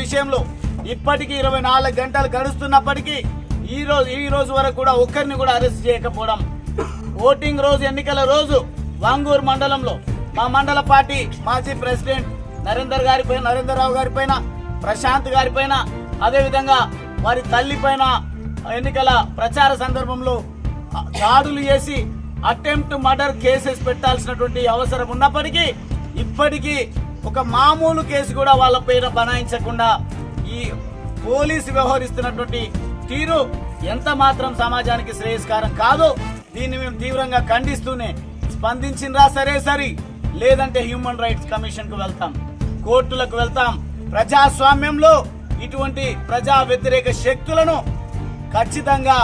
విషయంలో ఇప్పటికీ 24 గంటలు గడుస్తున్నప్పటికీ ఈ రోజు వరకు కూడా ఒక్కరిని కూడా అరెస్ట్ చేయకపోవడం, ఓటింగ్ రోజు ఎన్నికల రోజు వాంగూరు మండలంలో మా మండల పార్టీ మాజీ ప్రెసిడెంట్ నరేందర్రావు గారిపైన, ప్రశాంత్ గారిపైన, అదేవిధంగా వారి తల్లి పైన ఎన్నికల ప్రచార సందర్భంలో దాడులు చేసి అటెంప్ట్ మర్డర్ కేసెస్ పెట్టాల్సినటువంటి అవసరం ఉన్నప్పటికీ ఇప్పటికీ ఒక మామూలు కేసు కూడా వాళ్ళ పైన బనాయించకుండా ఈ పోలీసు వ్యవహరిస్తున్నటువంటి తీరు ఎంత మాత్రం సమాజానికి శ్రేయస్కరం కాదు. దీన్ని మేము తీవ్రంగా ఖండిస్తూనే స్పందించినరా సరే లేదంటే హ్యూమన్ రైట్స్ కమిషన్ కు వెళ్తాం, కోర్టులకు వెళ్తాం. ప్రజాస్వామ్యంలో ఇటువంటి ప్రజా వ్యతిరేక శక్తులను ఖచ్చితంగా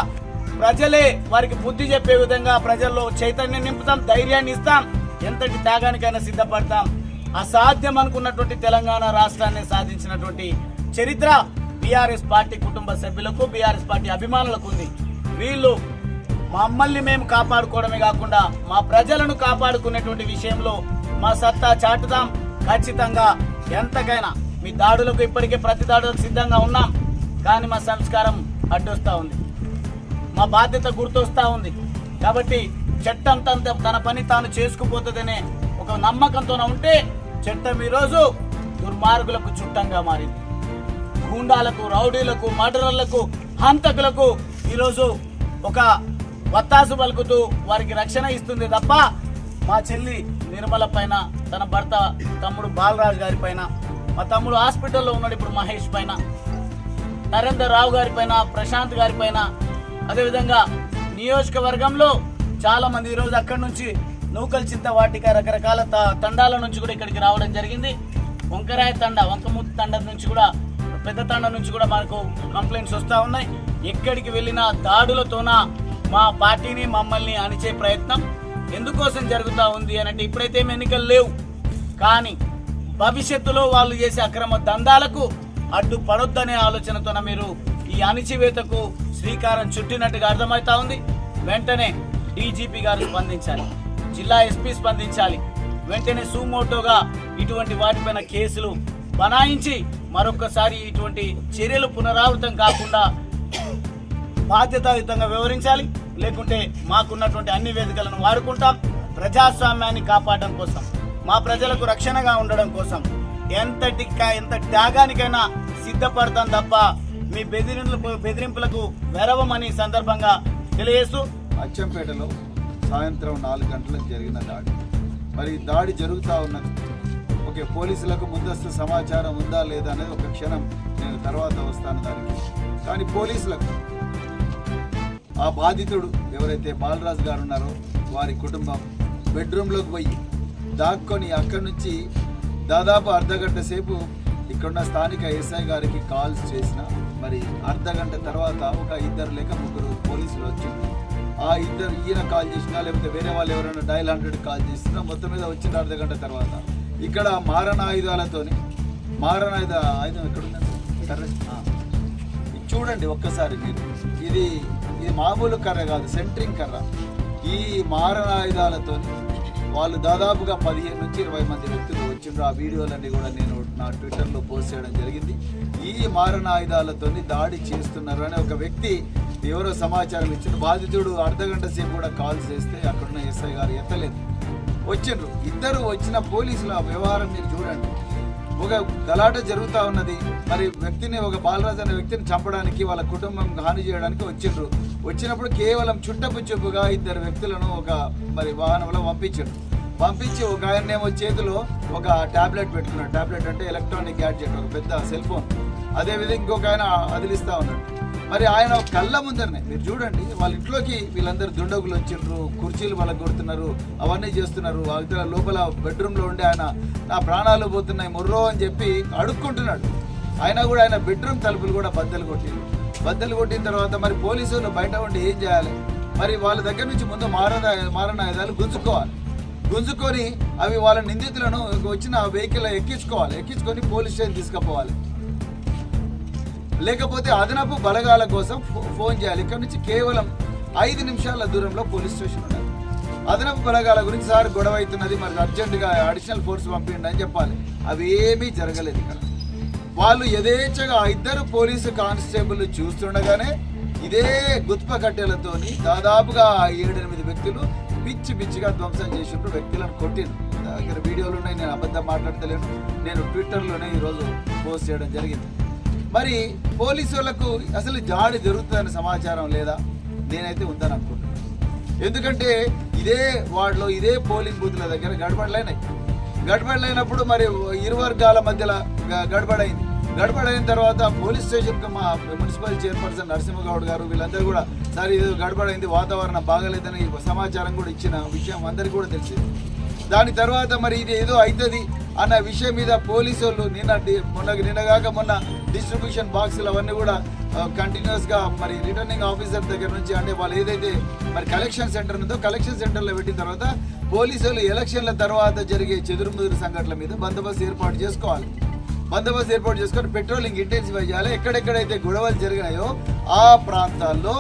ప్రజలే వారికి బుద్ధి చెప్పే విధంగా ప్రజల్లో చైతన్యం నింపుతాం, ధైర్యాన్ని ఇస్తాం, ఎంతటి త్యాగానికైనా సిద్ధపడతాం. అసాధ్యం అనుకున్నటువంటి తెలంగాణ రాష్ట్రాన్ని సాధించినటువంటి చరిత్ర బీఆర్ఎస్ పార్టీ కుటుంబ సభ్యులకు, బీఆర్ఎస్ పార్టీ అభిమానులకు ఉంది. వీళ్ళు మమ్మల్ని మేము కాపాడుకోవడమే కాకుండా మా ప్రజలను కాపాడుకునేటువంటి విషయంలో మా సత్తా చాటుతాం. ఖచ్చితంగా ఎంతకైనా మీ దాడులకు ఇప్పటికే ప్రతి దాడులకు సిద్ధంగా ఉన్నాం. కానీ మా సంస్కారం అడ్డొస్తా ఉంది, మా బాధ్యత గుర్తొస్తా ఉంది. కాబట్టి చట్టం తన పని తాను చేసుకుపోతుందనే ఒక నమ్మకంతో ఉంటే చట్టం ఈరోజు దుర్మార్గులకు చుట్టంగా మారింది. గూండాలకు, రౌడీలకు, మర్డరర్లకు, హంతకులకు ఈరోజు ఒక వత్తాసు పలుకుతూ వారికి రక్షణ ఇస్తుంది తప్ప మా చెల్లి నిర్మల పైన, తన భర్త తమ్ముడు బాలరాజు గారి పైన, మా తమ్ముడు హాస్పిటల్లో ఉన్నాడు ఇప్పుడు మహేష్ పైన, నరేందర్రావు గారి పైన, ప్రశాంత్ గారి పైన, అదేవిధంగా నియోజకవర్గంలో చాలా మంది ఈరోజు అక్కడి నుంచి నూకల్ చింత వాటిక రకరకాల తండాల నుంచి కూడా ఇక్కడికి రావడం జరిగింది. వంకరాయ తండ, వంకమూతి తండ నుంచి కూడా, పెద్ద తండ నుంచి కూడా మనకు కంప్లైంట్స్ వస్తూ ఉన్నాయి. ఎక్కడికి వెళ్ళినా దాడులతోన మా పార్టీని, మమ్మల్ని అణిచే ప్రయత్నం ఎందుకోసం జరుగుతూ ఉంది అంటే ఇప్పుడైతే ఎన్నికలు లేవు, కానీ భవిష్యత్తులో వాళ్ళు చేసే అక్రమ దందాలకు అడ్డుపడొద్దనే ఆలోచనతోన మీరు ఈ అణిచివేతకు శ్రీకారం చుట్టినట్టుగా అర్థమవుతా ఉంది. వెంటనే డీజీపీ గారు స్పందించాలి, జిల్లా ఎస్పీ స్పందించాలి. వెంటనే సుమోటోగా ఇటువంటి వాటిపైన కేసులు బనాయించి మరొకసారి ఇటువంటి చర్యలు పునరావృతం కాకుండా బాధ్యతాయుతంగా వ్యవహరించాలి. లేకుంటే మాకున్నటువంటి అన్ని వేదికలను వాడుకుంటాం. ప్రజాస్వామ్యాన్ని కాపాడడం కోసం, మా ప్రజలకు రక్షణగా ఉండడం కోసం ఎంత త్యాగానికైనా సిద్ధపడతాం తప్ప మీ బెదిరింపులకు వెరవమని సందర్భంగా తెలియజేస్తూ, అచ్చంపేటలో సాయంత్రం 4 గంటలకు జరిగిన దాడి, మరి దాడి జరుగుతూ ఉన్నది. ఓకే, పోలీసులకు ముందస్తు సమాచారం ఉందా లేదా అనేది ఒక క్షణం నేను తర్వాత వస్తాను దానికి. కానీ పోలీసులకు ఆ బాధితుడు ఎవరైతే బాలరాజు గారు ఉన్నారో వారి కుటుంబం బెడ్రూమ్లోకి పోయి దాక్కొని అక్కడి నుంచి దాదాపు అర్ధగంట సేపు ఇక్కడున్న స్థానిక ఎస్ఐ గారికి కాల్స్ చేసిన, మరి అర్ధగంట తర్వాత ఒక 2 లేక 3 పోలీసులు వచ్చింది. ఆ ఇద్దరు ఈయన కాల్ చేసినా లేకపోతే వేరే వాళ్ళు ఎవరైనా డయల్ 100 కాల్ చేసినా మొత్తం మీద వచ్చిన అర్ధగంట తర్వాత ఇక్కడ ఆయుధం ఎక్కడుందండి చూడండి ఒక్కసారి మీరు. ఇది మామూలు కర్ర కాదు, సెంట్రింగ్ కర్ర. ఈ మారణాయుధాలతో వాళ్ళు దాదాపుగా 15 నుంచి 20 మంది వ్యక్తులు వచ్చిండ్రు. ఆ వీడియోలన్నీ కూడా నేను నా ట్విట్టర్లో పోస్ట్ చేయడం జరిగింది. ఈ మారణాయుధాలతో దాడి చేస్తున్నారు అని ఒక వ్యక్తి ఎవరో సమాచారం ఇచ్చిన. బాధితుడు అర్ధగంట సేపు కూడా కాల్ చేస్తే అక్కడున్న ఎస్ఐ గారు ఎత్తలేదు. వచ్చిండ్రు ఇద్దరు. వచ్చిన పోలీసుల వ్యవహారం మీరు చూడండి. ఒక గలాట జరుగుతూ ఉన్నది. మరి వ్యక్తిని, ఒక బాలరాజు అనే వ్యక్తిని చంపడానికి, వాళ్ళ కుటుంబం హాని చేయడానికి వచ్చిండ్రు. వచ్చినప్పుడు కేవలం చుట్టపుచ్చుపుగా 2 వ్యక్తులను ఒక మరి వాహనంలో పంపించి ఒక ఆయనేమో చేతిలో ఒక ట్యాబ్లెట్ పెట్టుకున్నాడు. ట్యాబ్లెట్ అంటే ఎలక్ట్రానిక్ గ్యాడ్జెట్, ఒక పెద్ద సెల్ ఫోన్. అదేవిధంగా ఇంకొక ఆయన అదిలిస్తూ ఉన్నాడు. మరి ఆయన కళ్ళ ముందరనే మీరు చూడండి, వాళ్ళ ఇంట్లోకి వీళ్ళందరూ దుండగులు వచ్చిండ్రు, కుర్చీలు వాళ్ళకి కొడుతున్నారు, అవన్నీ చేస్తున్నారు. వాళ్ళ లోపల బెడ్రూమ్లో ఉండి ఆయన నా ప్రాణాలు పోతున్నాయి మొర్రో అని చెప్పి అడుక్కుంటున్నాడు. అయినా కూడా ఆయన బెడ్రూమ్ తలుపులు కూడా బద్దలు కొట్టిన తర్వాత మరి పోలీసులు బయట ఉండి ఏం చేయాలి? మరి వాళ్ళ దగ్గర నుంచి ముందు మారణాయుధాలు గుంజుకొని అవి వాళ్ళ నిందితులను వచ్చిన వెహికల్ ఎక్కించుకొని పోలీస్ స్టేషన్ తీసుకుపోవాలి. లేకపోతే అదనపు బలగాల కోసం ఫోన్ చేయాలి. ఇక్కడ నుంచి కేవలం 5 నిమిషాల దూరంలో పోలీస్ స్టేషన్ ఉండాలి. అదనపు బలగాల గురించి సార్ గొడవ అవుతున్నది, మరి అర్జెంటుగా అడిషనల్ ఫోర్స్ పంపించండి అని చెప్పాలి. అవి ఏమీ జరగలేదు. ఇక్కడ వాళ్ళు యథేచ్ఛగా ఇద్దరు పోలీసు కానిస్టేబుల్ చూస్తుండగానే ఇదే గుత్ప కట్టెలతోని దాదాపుగా 7-8 వ్యక్తులు పిచ్చిగా ధ్వంసం చేసిండ్రు, వ్యక్తులను కొట్టిండ్రు. దగ్గర వీడియోలు ఉన్నాయి, నేను అబద్ధం మాట్లాడతలేను. నేను ట్విట్టర్లోనే ఈరోజు పోస్ట్ చేయడం జరిగింది. మరి పోలీసు వాళ్ళకు అసలు జాడి జరుగుతుందనే సమాచారం లేదా? నేనైతే ఉందని అనుకుంటున్నాను. ఎందుకంటే ఇదే వార్డులో ఇదే పోలింగ్ బూత్ల దగ్గర గడబడలైనప్పుడు మరి ఇరు వర్గాల మధ్యలో గడబడైన తర్వాత పోలీస్ స్టేషన్కి మా మున్సిపల్ చైర్పర్సన్ నరసింహగౌడ్ గారు వీళ్ళందరూ కూడా సార్ ఇది గడబడైంది, వాతావరణం బాగలేదని సమాచారం కూడా ఇచ్చిన విషయం అందరికీ కూడా తెలిసింది. దాని తర్వాత మరి ఇది ఏదో అవుతుంది అన్న విషయం మీద పోలీసు వాళ్ళు నిన్నగాక మొన్న డిస్ట్రిబ్యూషన్ బాక్సులు అవన్నీ కూడా కంటిన్యూస్గా మరి రిటర్నింగ్ ఆఫీసర్ దగ్గర నుంచి అంటే వాళ్ళు ఏదైతే మరి కలెక్షన్ సెంటర్ ఉందో కలెక్షన్ సెంటర్లో పెట్టిన తర్వాత పోలీసు వాళ్ళు ఎలక్షన్ల తర్వాత జరిగే చెదురుముదురు సంఘటనల మీద బందోబస్తు ఏర్పాటు చేసుకోవాలి. బందోబస్తు ఏర్పాటు చేసుకొని పెట్రోలింగ్ ఇంటెన్సిఫై చేయాలి. ఎక్కడెక్కడైతే గొడవలు జరిగినాయో ఆ ప్రాంతాల్లో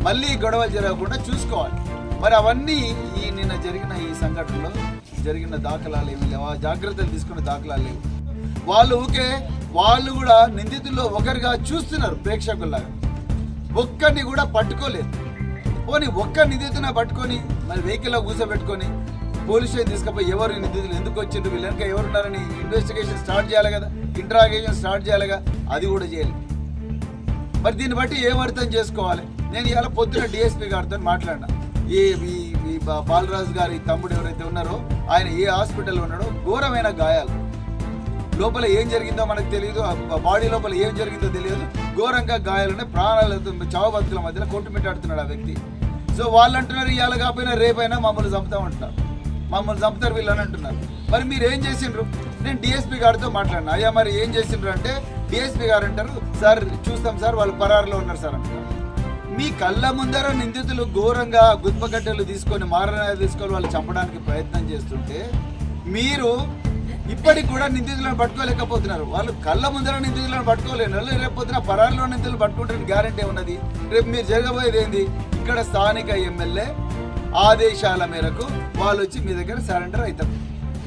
మళ్ళీ గొడవలు జరగకుండా చూసుకోవాలి. మరి అవన్నీ నిన్న జరిగిన ఈ సంఘటనలో జరిగిన దాఖలాలు ఏమి లేవు, ఆ జాగ్రత్తలు తీసుకున్న దాఖలాలు లేవు. వాళ్ళు కూడా నిందితుల్లో ఒకరిగా చూస్తున్నారు ప్రేక్షకుల్లాగా, ఒక్కరిని కూడా పట్టుకోలేదు. పోనీ ఒక్క నిందితున పట్టుకొని మరి వెహికల్లో కూర్చోబెట్టుకొని పోలీస్ స్టేషన్ తీసుకుపోయి ఎవరు నిందితులు ఎందుకు వచ్చిండ్రు వీళ్ళు వెనక ఎవరున్నారని ఇన్వెస్టిగేషన్ స్టార్ట్ చేయాలి కదా, ఇంట్రాగేషన్ స్టార్ట్ చేయాలిగా, అది కూడా చేయాలి. మరి దీన్ని బట్టి ఏం అర్థం చేసుకోవాలి? నేను ఇవాళ పొద్దున డిఎస్పీ గారితో మాట్లాడినా. ఈ బాలరాజు గారి తమ్ముడు ఎవరైతే ఉన్నారో ఆయన ఏ హాస్పిటల్లో ఉన్నాడో ఘోరమైన గాయాలు, లోపల ఏం జరిగిందో మనకు తెలియదు, బాడీ లోపల ఏం జరిగిందో తెలియదు, ఘోరంగా గాయాలున్నాయి, ప్రాణాలతో చావు బతుకుల మధ్యలో కొట్టుమిట్టాడుతున్నాడు ఆ వ్యక్తి. సో వాళ్ళు అంటున్నారు ఇవాళ కాకపోయినా రేపైనా మమ్మల్ని చంపుతామంటున్నారు, మమ్మల్ని చంపుతారు వీళ్ళని అంటున్నారు. మరి మీరు ఏం చేసిండ్రు? నేను డిఎస్పీ గారితో మాట్లాడినా. అయ్యా మరి ఏం చేసిండ్రు అంటే డిఎస్పీ గారు అంటారు సార్ చూస్తాం సార్ వాళ్ళు పరారులో ఉన్నారు సార్ అంటారు. మీ కళ్ళ ముందర నిందితులు ఘోరంగా గుత్పకట్టెలు తీసుకొని మారణాలు తీసుకొని వాళ్ళు చంపడానికి ప్రయత్నం చేస్తుంటే మీరు ఇప్పటికి కూడా నిందితులను పట్టుకోలేకపోతున్నారు. వాళ్ళు కళ్ళ ముందర నిందితులను పట్టుకోలేను, రేపు పొద్దున పరారులో నిందితులు పట్టుకుంటారని గ్యారంటీ ఉన్నది. రేపు మీరు జరగబోయేది ఏంది? ఇక్కడ స్థానిక ఎమ్మెల్యే ఆదేశాల మేరకు వాళ్ళు వచ్చి మీ దగ్గర సరెండర్ అవుతారు.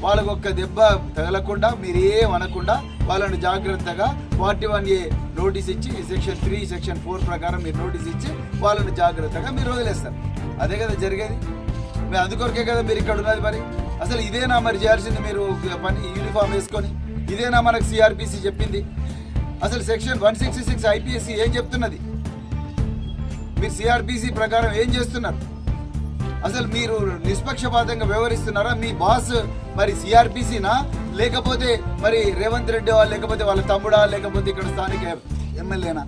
వాళ్ళకు ఒక్క దెబ్బ తగలకుండా మీరు ఏం అనకుండా వాళ్ళని జాగ్రత్తగా 41A నోటీస్ ఇచ్చి సెక్షన్ 3 సెక్షన్ 4 ప్రకారం మీరు నోటీస్ ఇచ్చి వాళ్ళని జాగ్రత్తగా మీరు వదిలేస్తారు. అదే కదా జరిగేది. మీరు అందుకొరకే కదా మీరు ఇక్కడ ఉన్నది. మరి అసలు ఇదేనా మరి చేయాల్సింది? మీరు పని యూనిఫామ్ వేసుకొని ఇదేనా మనకు సిఆర్పిసి చెప్పింది? అసలు సెక్షన్ 166 IPC ఏం చెప్తున్నది? మీరు సిఆర్పిసి ప్రకారం ఏం చేస్తున్నారు? అసలు మీరు నిష్పక్షపాతంగా వ్యవహరిస్తున్నారా? మీ బాస్ మరి సిఆర్పిసినా లేకపోతే మరి రేవంత్ రెడ్డి లేకపోతే వాళ్ళ తమ్ముడా లేకపోతే ఇక్కడ స్థానిక ఎమ్మెల్యేనా?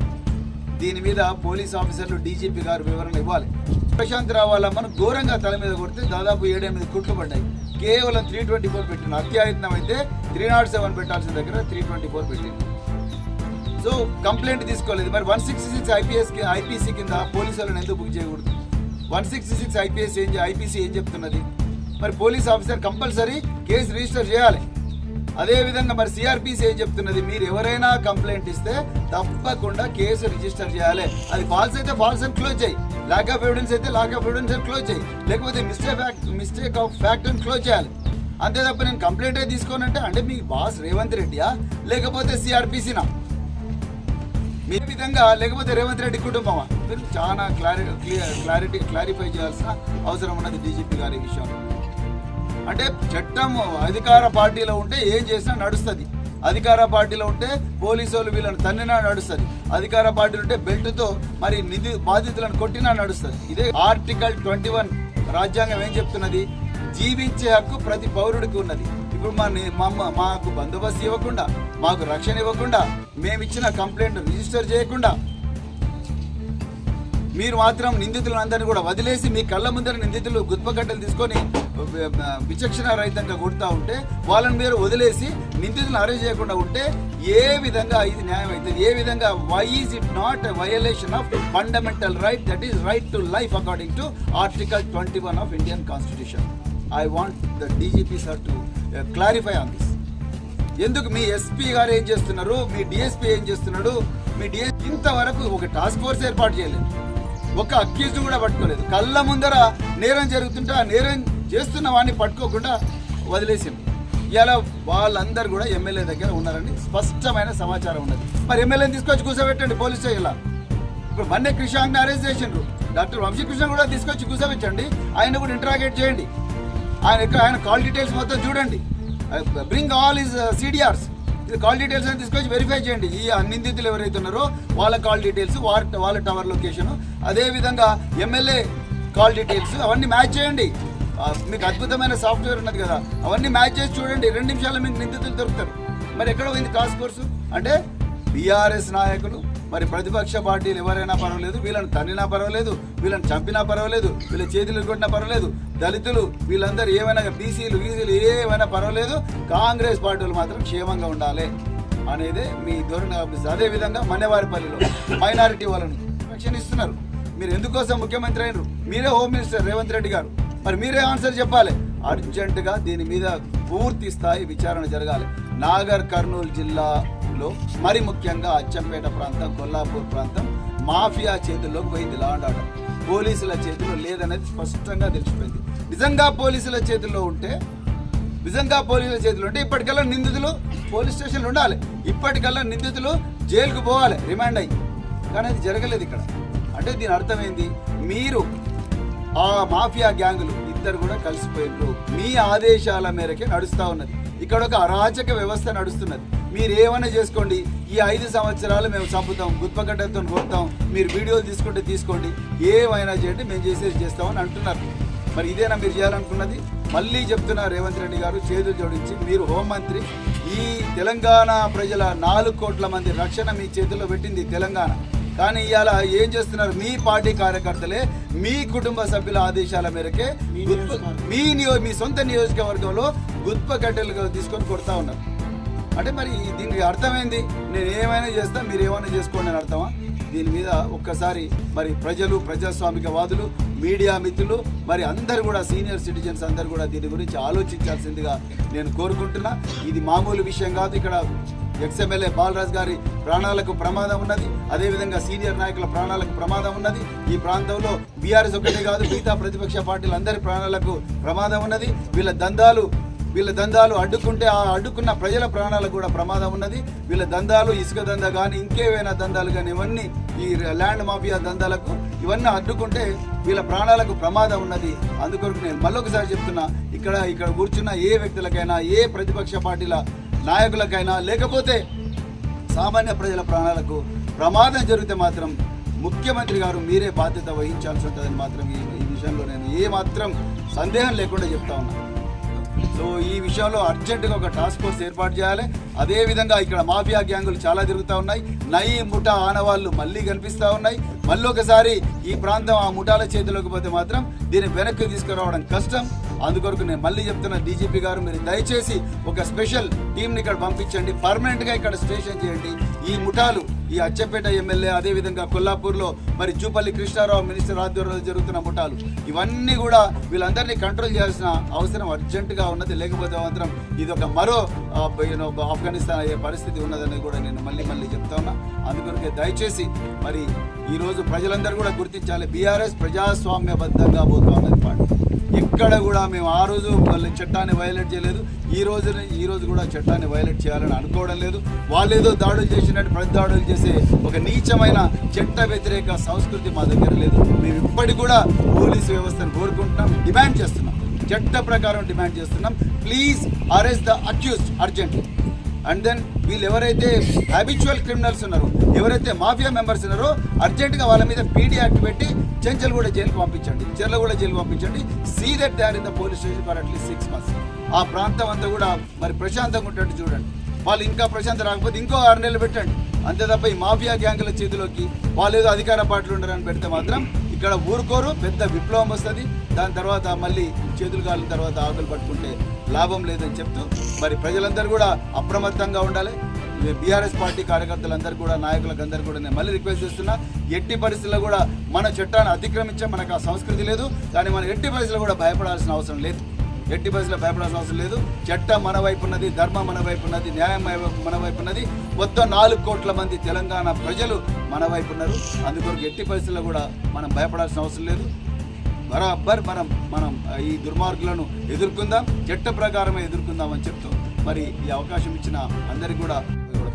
దీని మీద పోలీస్ ఆఫీసర్లు డీజీపీ గారు వివరణ ఇవ్వాలి. ప్రశాంత్ రావు వాళ్ళ మనం ఘోరంగా తల మీద కొడితే దాదాపు 7-8 కుట్లు పడ్డాయి. కేవలం 324 పెట్టిన హత్యాయత్నం అయితే 307 పెట్టాల్సిన దగ్గర 324 పెట్టింది. సో కంప్లైంట్ తీసుకోలేదు. మరి 166 IPC కింద పోలీసులను ఎందుకు బుక్ చేయకూడదు? 166 IPC ఏం చెప్తున్నది? మరి police officer compulsory case register చేయాలి. అదేవిధంగా మరి సిఆర్పిసి ఏం చెప్తున్నది? మీరు ఎవరైనా కంప్లైంట్ ఇస్తే తప్పకుండా కేసు రిజిస్టర్ చేయాలి. అది ఫాల్స్ అయితే ఫాల్స్ అని క్లోజ్ చేయి, లాక్ ఆఫ్ ఎవిడెన్స్ అయితే లాక్ ఆఫ్ ఎవిడెన్స్ అని క్లోజ్ చేయి, లేకపోతే మిస్టేక్ ఆఫ్ ఫ్యాక్ట్ అని క్లోజ్ చేయాలి. అంతే తప్ప నేను కంప్లైంటే తీసుకోనంటే అంటే మీ బాస్ రేవంత్ రెడ్డియా లేకపోతే సిఆర్పిసినా? మీ విధంగా లేకపోతే రేవంత్ రెడ్డి కుటుంబమా? మీరు చాలా క్లారిఫై చేయాల్సిన అవసరం ఉన్నది డీజీపీ గారి విషయంలో. అంటే చట్టం అధికార పార్టీలో ఉంటే ఏం చేసినా నడుస్తుంది, అధికార పార్టీలో ఉంటే పోలీసు వాళ్ళు వీళ్ళని తన్నినా నడుస్తుంది, అధికార పార్టీలు ఉంటే బెల్ట్తో మరి బాధితులను కొట్టినా నడుస్తుంది. ఇదే ఆర్టికల్ 21 రాజ్యాంగం ఏం చెప్తున్నది? జీవించే హక్కు ప్రతి పౌరుడికి ఉన్నది. ఇప్పుడు మాకు బందోబస్తు ఇవ్వకుండా, మాకు రక్షణ ఇవ్వకుండా, మేము ఇచ్చిన కంప్లైంట్ రిజిస్టర్ చేయకుండా మీరు మాత్రం నిందితులను అందరినీ కూడా వదిలేసి మీ కళ్ళ ముందర నిందితులు గుత్పకట్టలు తీసుకొని విచక్షణ రహితంగా కొడుతూ ఉంటే వాళ్ళని మీరు వదిలేసి నిందితులను అరెస్ట్ చేయకుండా ఉంటే ఏ విధంగా ఇది న్యాయం అవుతుంది? ఏ విధంగా? Why is it not a violation of fundamental right, that is right to life according to article 21 of Indian constitution. I want the DGP sir to clarify on this. ఎందుకు మీ ఎస్పీ గారు ఏం చేస్తున్నారు, మీ డిఎస్పీ ఏం చేస్తున్నాడు? మీ DSP ఇంతవరకు ఒక task force ఏర్పాటు చేయలేదు, ఒక అక్యూజ్డ్ కూడా పట్టుకోలేదు. కళ్ళ ముందర నేరం జరుగుతుంటే ఆ నేరం చేస్తున్న వాడిని పట్టుకోకుండా వదిలేసింది. ఇలా వాళ్ళందరూ కూడా ఎమ్మెల్యే దగ్గర ఉన్నారని స్పష్టమైన సమాచారం ఉన్నది. మరి ఎమ్మెల్యేని తీసుకొచ్చి కూర్చోబెట్టండి పోలీస్ స్టేషన్లో. ఇప్పుడు మన్నే కృష్ణాంగ్ని అరెస్ట్ చేసిండ్రు, డాక్టర్ వంశీకృష్ణ కూడా తీసుకొచ్చి కూర్చోబెట్టండి, ఆయన కూడా ఇంటరాగేట్ చేయండి, ఆయన కాల్ డీటెయిల్స్ మొత్తం చూడండి, బ్రింగ్ ఆల్ ఈజ్ CDRs, ఇది కాల్ డీటెయిల్స్ అని తీసుకొచ్చి వెరిఫై చేయండి. ఈ నిందితులు ఎవరైతే ఉన్నారో వాళ్ళ కాల్ డీటెయిల్స్, వాళ్ళ టవర్ లొకేషన్, అదేవిధంగా ఎమ్మెల్యే కాల్ డీటెయిల్స్ అవన్నీ మ్యాచ్ చేయండి. మీకు అద్భుతమైన సాఫ్ట్వేర్ ఉన్నది కదా, అవన్నీ మ్యాచ్ చేసి చూడండి, 2 నిమిషాల్లో మీకు నిందితులు దొరుకుతారు. మరి ఎక్కడ పోయింది టాస్క్ ఫోర్సు? అంటే BRS నాయకులు, మరి ప్రతిపక్ష పార్టీలు ఎవరైనా పర్వాలేదు, వీళ్ళని తన్నినా పర్వాలేదు, వీళ్ళని చంపినా పర్వాలేదు, వీళ్ళ చేతులు కొట్టినా పర్వాలేదు, దళితులు వీళ్ళందరూ ఏమైనా BCలు ఏమైనా పర్వాలేదు, కాంగ్రెస్ పార్టీలు మాత్రం క్షేమంగా ఉండాలి అనేది మీ ధోరణి కనిపిస్తుంది. అదేవిధంగా మన్నెవారిపల్లిలో మైనారిటీ వాళ్ళని రక్షణ ఇస్తున్నారు. మీరు ఎందుకోసం ముఖ్యమంత్రి అయినరు? మీరే హోమ్ మినిస్టర్ రేవంత్ రెడ్డి గారు, మరి మీరే ఆన్సర్ చెప్పాలి. అర్జెంటుగా దీని మీద పూర్తి స్థాయి విచారణ జరగాలి. నాగర్ కర్నూలు జిల్లాలో మరి ముఖ్యంగా అచ్చంపేట ప్రాంతం, కొల్లాపూర్ ప్రాంతం మాఫియా చేతుల్లోకి పోయింది. లా అండ్ ఆర్డర్ పోలీసుల చేతిలో లేదనేది స్పష్టంగా తెలిసిపోయింది. నిజంగా పోలీసుల చేతుల్లో ఉంటే ఇప్పటికల్లా నిందితులు పోలీస్ స్టేషన్లో ఉండాలి, ఇప్పటికల్లా నిందితులు జైలుకు పోవాలి రిమాండ్ అయ్యి. కానీ అది జరగలేదు ఇక్కడ. అంటే దీని అర్థమైంది, మీరు ఆ మాఫియా గ్యాంగులు ఇద్దరు కూడా కలిసిపోయినారు. మీ ఆదేశాల మేరకే నడుస్తూ ఉన్నది. ఇక్కడ ఒక అరాచక వ్యవస్థ నడుస్తున్నది. మీరు ఏమైనా చేసుకోండి, ఈ 5 సంవత్సరాలు మేము చంపుతాం, గుత్పగడ్డతో కొడతాం, మీరు వీడియోలు తీసుకుంటే తీసుకోండి, ఏమైనా చేయండి, మేము చేసేది చేస్తామని అంటున్నారు. మరి ఇదేనా మీరు చేయాలనుకున్నది? మళ్ళీ చెప్తున్నారు రేవంత్ రెడ్డి గారు, చేతులు జోడించి మీరు హోంమంత్రి, ఈ తెలంగాణ ప్రజల 4 కోట్ల మంది రక్షణ మీ చేతుల్లో పెట్టింది తెలంగాణ. కానీ ఇవాళ ఏం చేస్తున్నారు? మీ పార్టీ కార్యకర్తలే మీ కుటుంబ సభ్యుల ఆదేశాల మేరకే మీ సొంత నియోజకవర్గంలో గుత్ప కట్టెలు తీసుకొని కొడతా ఉన్నారు. అంటే మరి దీనికి అర్థమైంది, నేను ఏమైనా చేస్తా, మీరు ఏమైనా చేసుకోండి అని అర్థమా? దీని మీద ఒక్కసారి మరి ప్రజలు, ప్రజాస్వామికవాదులు, మీడియా మిత్రులు, మరి అందరు కూడా సీనియర్ సిటిజన్స్ అందరు కూడా దీని గురించి ఆలోచించాల్సిందిగా నేను కోరుకుంటున్నా. ఇది మామూలు విషయం కాదు. ఇక్కడ ఎక్స్ఎమ్మెల్యే బాలరాజ్ గారి ప్రాణాలకు ప్రమాదం ఉన్నది, అదేవిధంగా సీనియర్ నాయకుల ప్రాణాలకు ప్రమాదం ఉన్నది. ఈ ప్రాంతంలో BRS ఒకటే కాదు, మిగతా ప్రతిపక్ష పార్టీలు అందరి ప్రాణాలకు ప్రమాదం ఉన్నది. వీళ్ళ దందాలు అడ్డుకుంటే ఆ అడ్డుకున్న ప్రజల ప్రాణాలకు కూడా ప్రమాదం ఉన్నది. వీళ్ళ దందాలు, ఇసుక దందా కానీ ఇంకేవైనా దందాలు కానీ ఇవన్నీ ఈ ల్యాండ్ మాఫియా దందాలకు ఇవన్నీ అడ్డుకుంటే వీళ్ళ ప్రాణాలకు ప్రమాదం ఉన్నది. అందుకొరకు నేను మళ్ళొకసారి చెప్తున్నా, ఇక్కడ కూర్చున్న ఏ వ్యక్తులకైనా, ఏ ప్రతిపక్ష పార్టీల నాయకులకైనా, లేకపోతే సామాన్య ప్రజల ప్రాణాలకు ప్రమాదం జరిగితే మాత్రం ముఖ్యమంత్రి గారు మీరే బాధ్యత వహించాల్సి ఉంటుందని మాత్రం ఈ విషయంలో నేను ఏమాత్రం సందేహం లేకుండా చెప్తా ఉన్నాను. సో ఈ విషయంలో అర్జెంటుగా ఒక టాస్క్ ఫోర్స్ ఏర్పాటు చేయాలి. అదేవిధంగా ఇక్కడ మాఫియా గ్యాంగులు చాలా తిరుగుతూ ఉన్నాయి, నయీ ముఠా ఆనవాళ్ళు మళ్ళీ కనిపిస్తూ ఉన్నాయి. మళ్ళీ ఒకసారి ఈ ప్రాంతం ఆ ముఠాల చేతిలోకి పోతే మాత్రం దీన్ని వెనక్కి తీసుకురావడం కష్టం. అందుకొరకు నేను మళ్ళీ చెప్తున్నా, DGP గారు మీరు దయచేసి ఒక స్పెషల్ టీంని ఇక్కడ పంపించండి, పర్మనెంట్గా ఇక్కడ స్టేషన్ చేయండి. ఈ ముఠాలు, ఈ అచ్చంపేట ఎమ్మెల్యే, అదేవిధంగా కొల్లాపూర్లో మరి జూపల్లి కృష్ణారావు మినిస్టర్ ఆధ్వర్యంలో జరుగుతున్న ముఠాలు, ఇవన్నీ కూడా వీళ్ళందరినీ కంట్రోల్ చేయాల్సిన అవసరం అర్జెంటుగా ఉన్నది. లేకపోతే మాత్రం ఇది ఒక మరో ఆఫ్ఘనిస్తాన్ అయ్యే పరిస్థితి ఉన్నదని కూడా నేను మళ్ళీ చెప్తా ఉన్నా. అందుకొరకే దయచేసి మరి ఈరోజు ప్రజలందరూ కూడా గుర్తించాలి, BRS ప్రజాస్వామ్యబద్ధంగా పోతా ఉన్నది పార్టీ. ఎక్కడ కూడా మేము ఆ రోజు చట్టాన్ని వైలేట్ చేయలేదు, ఈ రోజు కూడా చట్టాన్ని వైలేట్ చేయాలని అనుకోవడం లేదు. వాళ్ళు ఏదో దాడులు చేసినట్టు ప్రతి దాడులు చేసే ఒక నీచమైన చట్ట వ్యతిరేక సంస్కృతి మా దగ్గర లేదు. మేము ఇప్పటికి కూడా పోలీసు వ్యవస్థను కోరుకుంటున్నాం, డిమాండ్ చేస్తున్నాం, చట్ట ప్రకారం డిమాండ్ చేస్తున్నాం. Please arrest the accused urgent. And then వీళ్ళు ఎవరైతే హ్యాబిచువల్ క్రిమినల్స్ ఉన్నారో, ఎవరైతే మాఫియా మెంబర్స్ ఉన్నారో, అర్జెంటుగా వాళ్ళ మీద PD యాక్ట్ పెట్టి చెంచల్గూడ జైలుకి పంపించండి, చెర్లగూడ జైలుకి పంపించండి. See that they are in the police station for at least 6 months. ఆ ప్రాంతం అంతా కూడా మరి ప్రశాంతంగా ఉంటట్టు చూడండి. వాళ్ళు ఇంకా ప్రశాంతం రాకపోతే ఇంకో 6 నెలలు పెట్టండి. అంతే తప్ప ఈ మాఫియా గ్యాంగుల చేతిలోకి వాళ్ళు ఏదో అధికార పార్టీలు ఉండరని పెడితే మాత్రం ఇక్కడ ఊరుకోరు, పెద్ద విప్లవం వస్తుంది. దాని తర్వాత మళ్ళీ చేతులు కాలిన తర్వాత ఆకులు పట్టుకుంటే లాభం లేదని చెప్తూ మరి ప్రజలందరూ కూడా అప్రమత్తంగా ఉండాలి. BRS పార్టీ కార్యకర్తలందరూ కూడా, నాయకులకు అందరూ కూడా నేను మళ్ళీ రిక్వెస్ట్ చేస్తున్నా, ఎట్టి పరిస్థితుల్లో కూడా మన చట్టాన్ని అతిక్రమించే మనకు ఆ సంస్కృతి లేదు. కానీ మనం ఎట్టి పరిస్థితుల్లో కూడా భయపడాల్సిన అవసరం లేదు, చట్టం మన వైపు ఉన్నది, ధర్మం మన వైపు ఉన్నది, న్యాయం మన వైపు ఉన్నది. మొత్తం 4 కోట్ల మంది తెలంగాణ ప్రజలు మన వైపు ఉన్నారు. అందుకొరకు ఎట్టి పరిస్థితుల్లో కూడా మనం భయపడాల్సిన అవసరం లేదు. బరాబర్ మనం ఈ దుర్మార్గులను ఎదుర్కొందాం, చట్ట ప్రకారమే ఎదుర్కొందాం అని చెప్తూ మరి ఈ అవకాశం ఇచ్చిన అందరికీ కూడా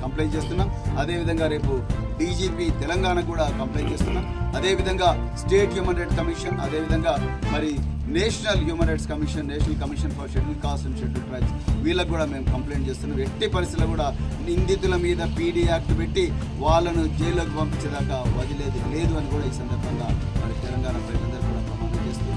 కంప్లైంట్ చేస్తున్నాం. అదేవిధంగా రేపు డీజీపీ తెలంగాణ కూడా కంప్లైంట్ చేస్తున్నాం. అదేవిధంగా స్టేట్ హ్యూమన్ రైట్స్ కమిషన్, అదేవిధంగా మరి national human rights commission, national commission for schedule caste and schedule tribes వీళ్ళకు కూడా మేము కంప్లైంట్ చేస్తున్నాం. ఎట్టి పరిస్థితుల్లో కూడా నిందితుల మీద పీడీ యాక్ట్ పెట్టి వాళ్ళను జైల్లోకి పంపించేదాకా వదిలేదు లేదు అని కూడా ఈ సందర్భంగా మరి తెలంగాణ ప్రజలందరూ కూడా ప్రమాణం చేస్తూ